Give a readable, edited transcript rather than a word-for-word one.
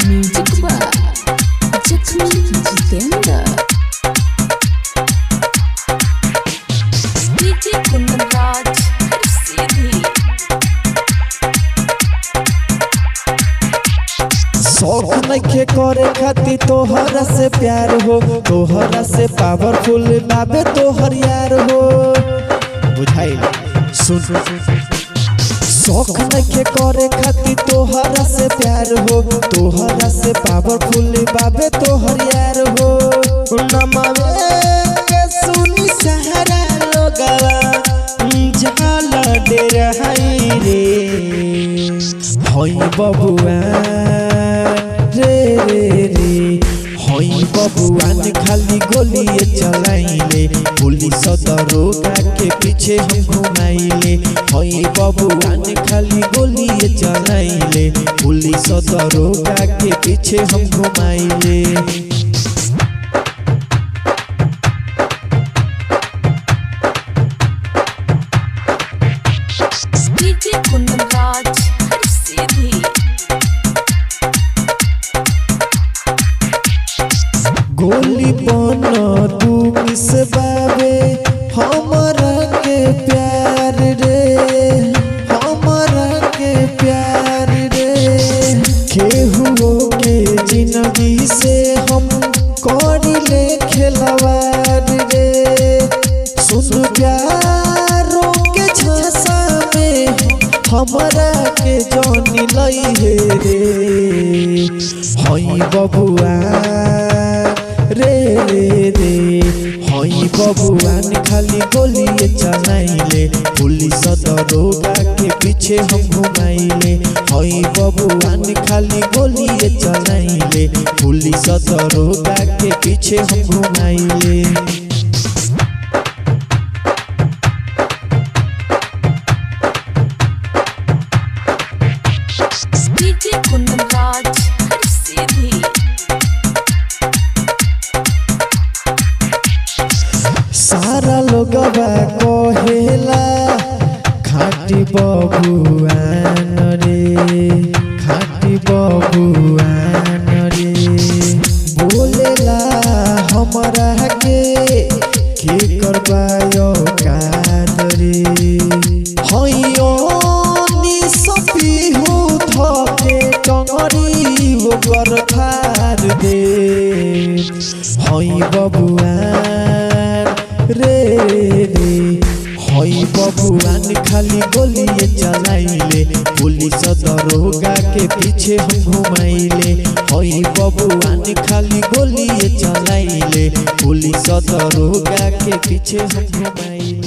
Music by जखमी Jitendra DJ Kundan Raj सीधी शौक नइखे करे खातिर तोहरा से प्यार हो, तोहरा से पावरफुल बाबे तोहर यार हो। बुझाई सुन शौक नइखे करे खातिर तोहरा से प्यार हो, तोहरा से पावरफुल बाबे तोहर यार हो। नमावे के सुनी सहारा लोगवा जाला डेरा हाई रे होई बबुआ रे रे रे होई बबुआन खाली गोलिए चलाइले, पुलिस दरोगा के पीछे हम घुमाइले। होई बबुआन खाली गोलिए चलाइले, पुलिस दरोगा के पीछे हम घुमाइले। डीजे कुंदनराज सीधी गोली बन तू किस बाबे हमरा के प्यार रे, हमरा के प्यार रे। केहू के जिंदगी से हम करिले खिलवाड़ रे। सुन प्यारों के झांसा में हमरा के जानी लई हे रे होई बबुआ रे रे रे होई बबुआन खाली गोलिए चलाइले, पुलिस दरोगा के पीछे हम घुमाइले। होई बबुआन खाली गोलिए चलाइले, पुलिस दरोगा के पीछे हम घुमाइले। डीजे कुंदनराज सीधी सारा लोगवा कहेला खाटी बबुआन रे, खाटी बबुआन रे। बोलेला हमरा के करवायो कादरे हइयो निसपी हो धके टंगरी ओकर खार दे। हई बबुआन रे रे हई बबुआन खाली गोलिए चलाइले, पुलिस दरोगा के पीछे हम घुमाइले। हई बबुआन खाली गोलिए चलाइले, पुलिस दरोगा के पीछे हम घुमाइले।